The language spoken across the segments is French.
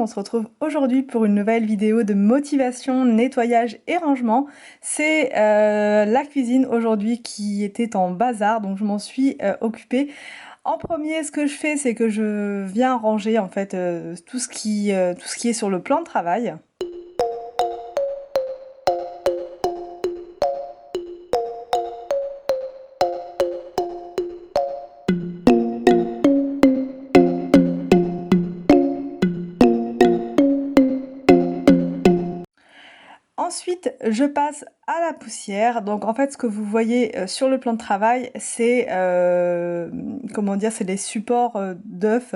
on se retrouve aujourd'hui pour une nouvelle vidéo de motivation, nettoyage et rangement. C'est la cuisine aujourd'hui qui était en bazar, donc je m'en suis occupée. En premier, ce que je fais, c'est que je viens ranger en fait tout ce qui est sur le plan de travail. Ensuite, je passe à la poussière. Donc en fait, ce que vous voyez sur le plan de travail, c'est comment dire, c'est les supports d'œufs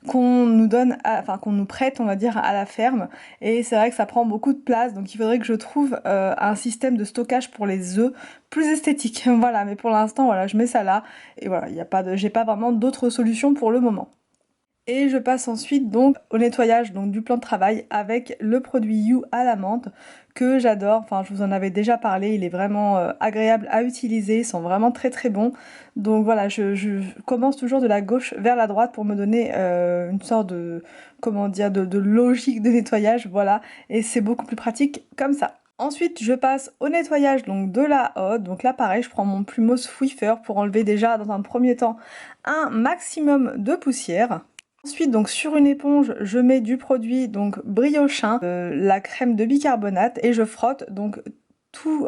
qu'on nous donne, enfin qu'on nous prête, on va dire, à la ferme. Et c'est vrai que ça prend beaucoup de place, donc il faudrait que je trouve un système de stockage pour les œufs plus esthétique. Voilà, mais pour l'instant, voilà, je mets ça là. Et voilà, j'ai pas vraiment d'autres solutions pour le moment. Et je passe ensuite donc au nettoyage donc du plan de travail avec le produit You à la menthe que j'adore. Enfin, je vous en avais déjà parlé, il est vraiment agréable à utiliser, ils sont vraiment très très bons. Donc voilà, je commence toujours de la gauche vers la droite pour me donner une sorte de, comment dire, de logique de nettoyage, voilà. Et c'est beaucoup plus pratique comme ça. Ensuite, je passe au nettoyage donc de la hotte. Donc là, pareil, je prends mon plumeau Swiffer pour enlever déjà dans un premier temps un maximum de poussière. Ensuite, donc sur une éponge, je mets du produit donc Briochin, la crème de bicarbonate et je frotte donc toute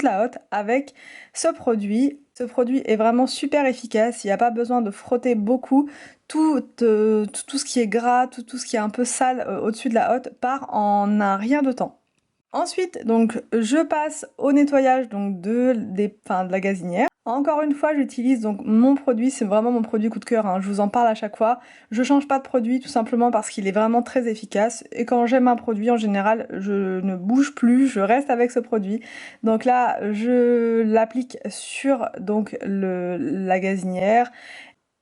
la hotte avec ce produit. Ce produit est vraiment super efficace, il n'y a pas besoin de frotter beaucoup. Tout ce qui est gras, tout ce qui est un peu sale au-dessus de la hotte part en un rien de temps. Ensuite, donc, je passe au nettoyage donc, de la gazinière. Encore une fois, j'utilise donc mon produit, c'est vraiment mon produit coup de cœur, hein. Je vous en parle à chaque fois. Je change pas de produit tout simplement parce qu'il est vraiment très efficace. Et quand j'aime un produit, en général, je ne bouge plus, je reste avec ce produit. Donc là, je l'applique sur donc la gazinière.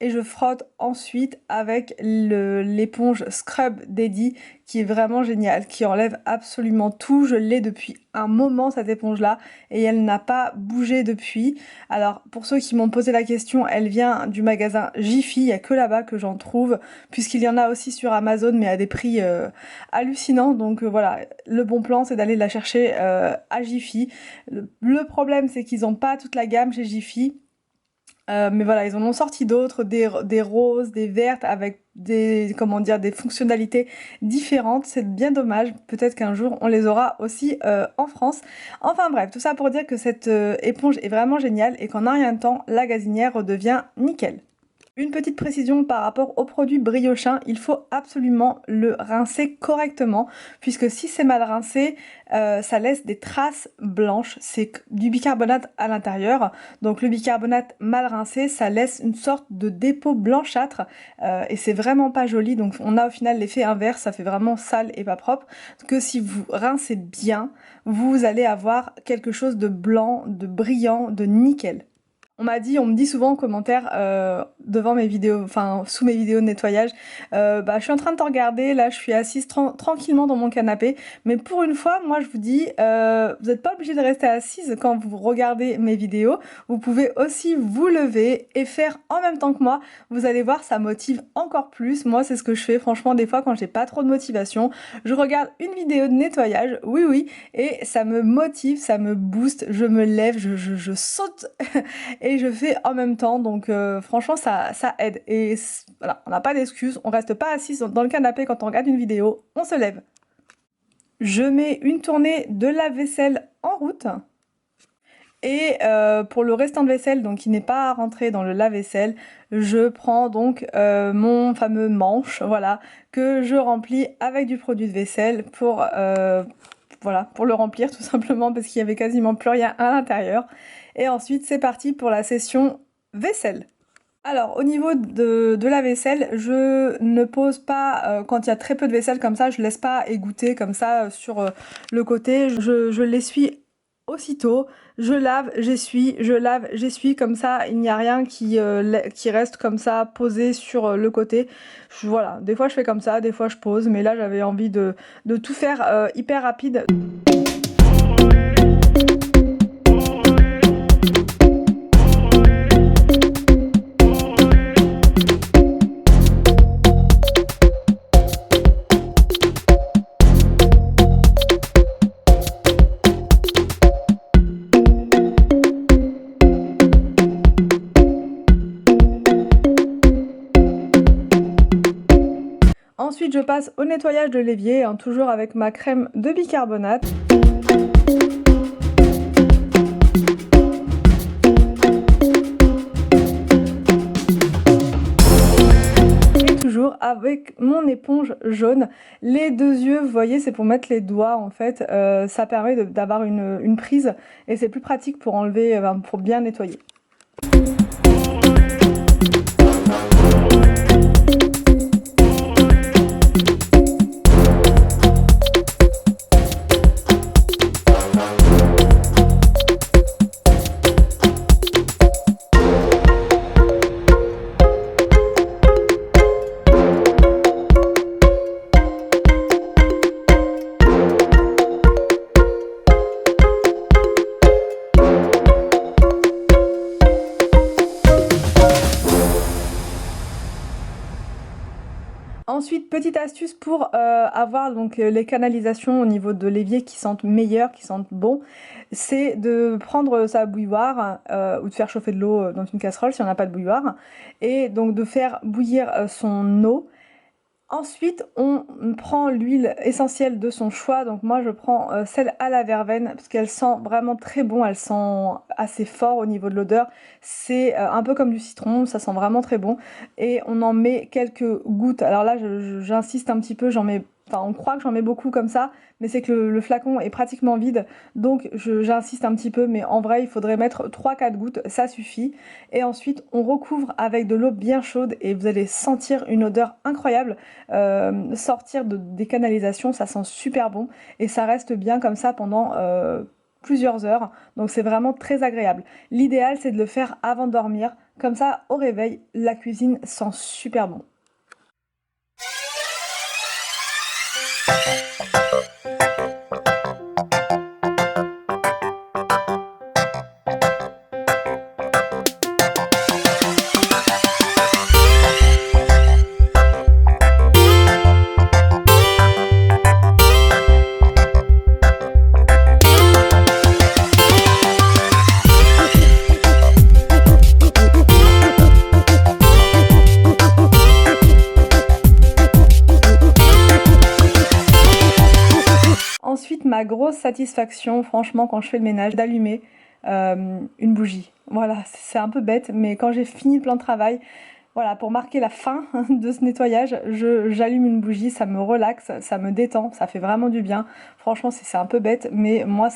Et je frotte ensuite avec l'éponge Scrub d'Eddie qui est vraiment géniale, qui enlève absolument tout. Je l'ai depuis un moment cette éponge là et elle n'a pas bougé depuis. Alors pour ceux qui m'ont posé la question, elle vient du magasin Jiffy, il n'y a que là-bas que j'en trouve puisqu'il y en a aussi sur Amazon mais à des prix hallucinants. Donc voilà, le bon plan c'est d'aller la chercher à Jiffy. Le problème c'est qu'ils n'ont pas toute la gamme chez Jiffy. Mais voilà, ils en ont sorti d'autres, des roses, des vertes, avec des fonctionnalités différentes. C'est bien dommage, peut-être qu'un jour on les aura aussi en France. Enfin bref, tout ça pour dire que cette éponge est vraiment géniale et qu'en un rien de temps, la gazinière redevient nickel. Une petite précision par rapport au produit Briochin, il faut absolument le rincer correctement puisque si c'est mal rincé, ça laisse des traces blanches. C'est du bicarbonate à l'intérieur, donc le bicarbonate mal rincé, ça laisse une sorte de dépôt blanchâtre et c'est vraiment pas joli. Donc on a au final l'effet inverse, ça fait vraiment sale et pas propre. Que si vous rincez bien, vous allez avoir quelque chose de blanc, de brillant, de nickel. On me dit souvent en commentaire devant mes vidéos, enfin sous mes vidéos de nettoyage, je suis en train de te regarder, là je suis assise tranquillement dans mon canapé, mais pour une fois, moi je vous dis, vous n'êtes pas obligé de rester assise quand vous regardez mes vidéos, vous pouvez aussi vous lever et faire en même temps que moi, vous allez voir, ça motive encore plus. Moi c'est ce que je fais, franchement des fois quand j'ai pas trop de motivation, je regarde une vidéo de nettoyage, oui, et ça me motive, ça me booste, je me lève, je saute et je fais en même temps, donc franchement ça aide et voilà, on n'a pas d'excuses, on reste pas assis dans le canapé quand on regarde une vidéo, on se lève. Je mets une tournée de lave-vaisselle en route et pour le restant de vaisselle, donc qui n'est pas rentré dans le lave-vaisselle, je prends donc mon fameux manche, voilà, que je remplis avec du produit de vaisselle pour le remplir tout simplement parce qu'il y avait quasiment plus rien à l'intérieur. Et ensuite c'est parti pour la session vaisselle. Alors au niveau de la vaisselle, je ne pose pas, quand il y a très peu de vaisselle comme ça, je laisse pas égoutter comme ça sur le côté, je l'essuie aussitôt, je lave, j'essuie, je lave, j'essuie, comme ça il n'y a rien qui reste comme ça posé sur le côté. Voilà, des fois je fais comme ça, des fois je pose, mais là j'avais envie de tout faire hyper rapide. Ensuite, je passe au nettoyage de l'évier, hein, toujours avec ma crème de bicarbonate. Et toujours avec mon éponge jaune. Les deux yeux, vous voyez, c'est pour mettre les doigts en fait. Ça permet d'avoir une prise et c'est plus pratique pour enlever, pour bien nettoyer. Ensuite, petite astuce pour avoir donc les canalisations au niveau de l'évier qui sentent meilleur, qui sentent bon, c'est de prendre sa bouilloire ou de faire chauffer de l'eau dans une casserole si on n'a pas de bouilloire, et donc de faire bouillir son eau. Ensuite, on prend l'huile essentielle de son choix. Donc moi, je prends celle à la verveine parce qu'elle sent vraiment très bon. Elle sent assez fort au niveau de l'odeur. C'est un peu comme du citron, ça sent vraiment très bon. Et on en met quelques gouttes. Alors là, j'insiste un petit peu, on croit que j'en mets beaucoup comme ça, mais c'est que le flacon est pratiquement vide, donc j'insiste un petit peu, mais en vrai il faudrait mettre 3-4 gouttes, ça suffit. Et ensuite on recouvre avec de l'eau bien chaude et vous allez sentir une odeur incroyable sortir des canalisations, ça sent super bon et ça reste bien comme ça pendant plusieurs heures, donc c'est vraiment très agréable. L'idéal c'est de le faire avant de dormir, comme ça au réveil la cuisine sent super bon. Ensuite, ma grosse satisfaction, franchement, quand je fais le ménage, d'allumer une bougie. Voilà, c'est un peu bête, mais quand j'ai fini le plan de travail, voilà, pour marquer la fin de ce nettoyage, j'allume une bougie, ça me relaxe, ça me détend, ça fait vraiment du bien. Franchement, c'est un peu bête, mais moi,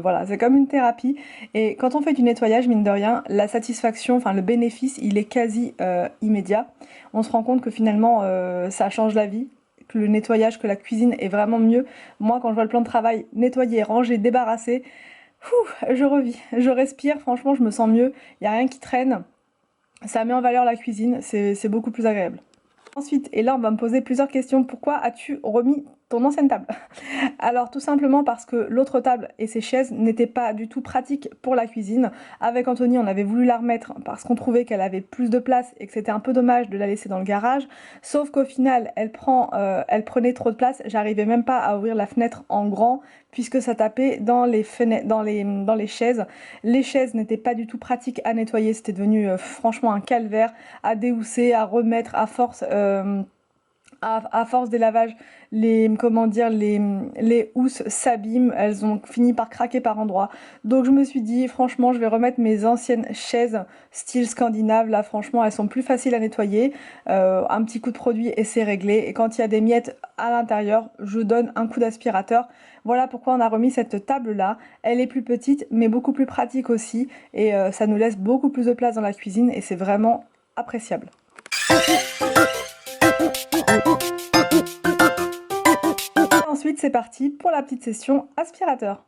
voilà, c'est comme une thérapie. Et quand on fait du nettoyage, mine de rien, la satisfaction, enfin le bénéfice, il est quasi immédiat. On se rend compte que finalement, ça change la vie, que le nettoyage, que la cuisine est vraiment mieux. Moi, quand je vois le plan de travail nettoyé, rangé, débarrassé, je revis, je respire, franchement, je me sens mieux, il n'y a rien qui traîne. Ça met en valeur la cuisine, c'est beaucoup plus agréable. Ensuite, et là on va me poser plusieurs questions. Pourquoi as-tu remis ton ancienne table? Alors tout simplement parce que l'autre table et ses chaises n'étaient pas du tout pratiques pour la cuisine. Avec Anthony, on avait voulu la remettre parce qu'on trouvait qu'elle avait plus de place et que c'était un peu dommage de la laisser dans le garage. Sauf qu'au final, elle prenait trop de place. J'arrivais même pas à ouvrir la fenêtre en grand puisque ça tapait dans les fenêtres, dans les chaises. Les chaises n'étaient pas du tout pratiques à nettoyer. C'était devenu franchement un calvaire à déhousser, à remettre à force des lavages, les housses s'abîment, elles ont fini par craquer par endroits. Donc je me suis dit, franchement, je vais remettre mes anciennes chaises style scandinave. Là, franchement, elles sont plus faciles à nettoyer. Un petit coup de produit et c'est réglé. Et quand il y a des miettes à l'intérieur, je donne un coup d'aspirateur. Voilà pourquoi on a remis cette table-là. Elle est plus petite, mais beaucoup plus pratique aussi. Et ça nous laisse beaucoup plus de place dans la cuisine et c'est vraiment appréciable. Ensuite, c'est parti pour la petite session aspirateur.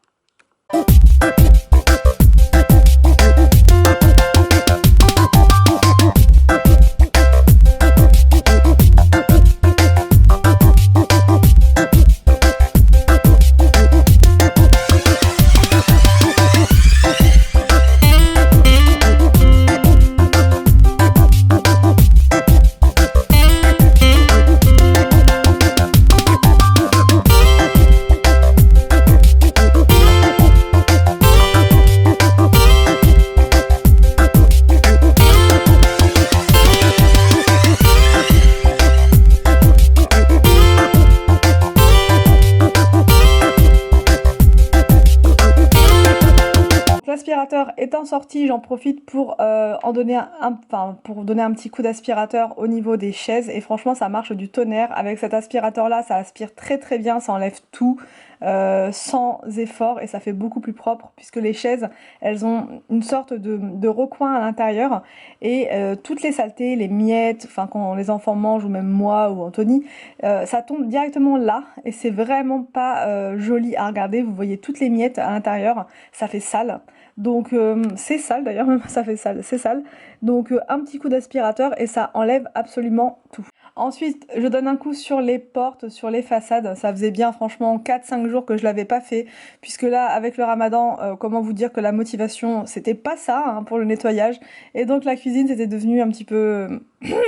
aspirateur étant sorti, j'en profite pour pour donner un petit coup d'aspirateur au niveau des chaises et franchement ça marche du tonnerre. Avec cet aspirateur là, ça aspire très très bien, ça enlève tout sans effort et ça fait beaucoup plus propre puisque les chaises elles ont une sorte de recoin à l'intérieur et toutes les saletés, les miettes, enfin quand les enfants mangent ou même moi ou Anthony, ça tombe directement là et c'est vraiment pas joli à regarder. Vous voyez toutes les miettes à l'intérieur, ça fait sale. Donc c'est sale d'ailleurs, même ça fait sale, c'est sale. Donc un petit coup d'aspirateur et ça enlève absolument tout. Ensuite, je donne un coup sur les portes, sur les façades. Ça faisait bien franchement 4-5 jours que je l'avais pas fait. Puisque là, avec le ramadan, comment vous dire que la motivation, c'était pas ça hein, pour le nettoyage. Et donc la cuisine, c'était devenu un petit peu...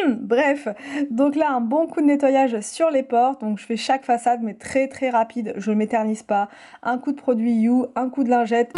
Bref, donc là, un bon coup de nettoyage sur les portes. Donc je fais chaque façade, mais très très rapide. Je ne m'éternise pas. Un coup de produit You, un coup de lingette.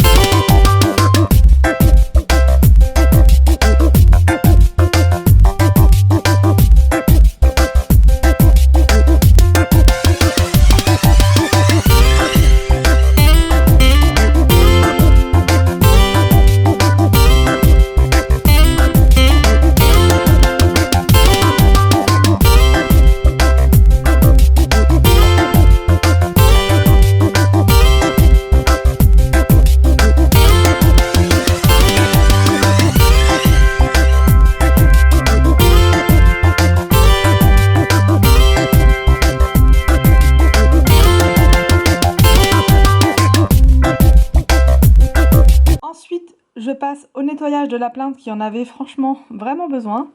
Ensuite, je passe au nettoyage de la plinthe qui en avait franchement vraiment besoin.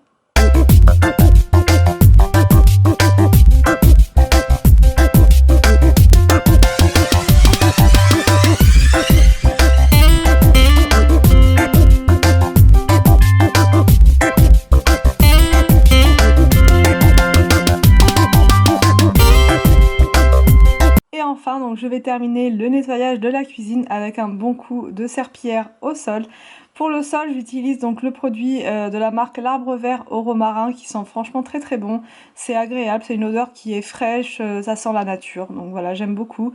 Et enfin, donc je vais terminer le nettoyage de la cuisine avec un bon coup de serpillière au sol. Pour le sol, j'utilise donc le produit de la marque L'Arbre Vert au romarin qui sent franchement très très bon. C'est agréable, c'est une odeur qui est fraîche, ça sent la nature. Donc voilà, j'aime beaucoup.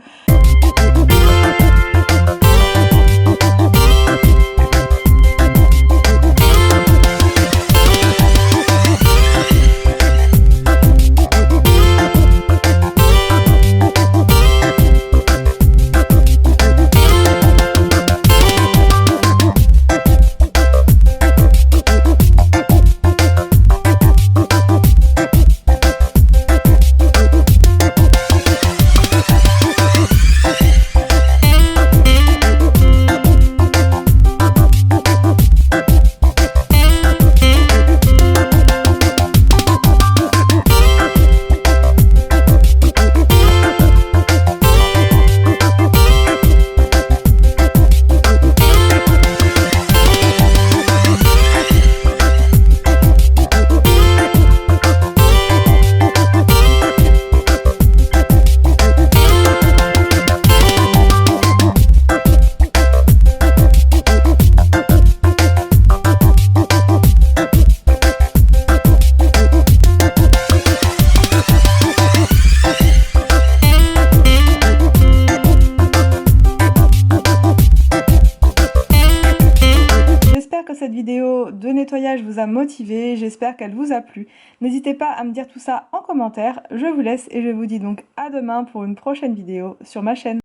Cette vidéo de nettoyage vous a motivé, j'espère qu'elle vous a plu. N'hésitez pas à me dire tout ça en commentaire, je vous laisse et je vous dis donc à demain pour une prochaine vidéo sur ma chaîne.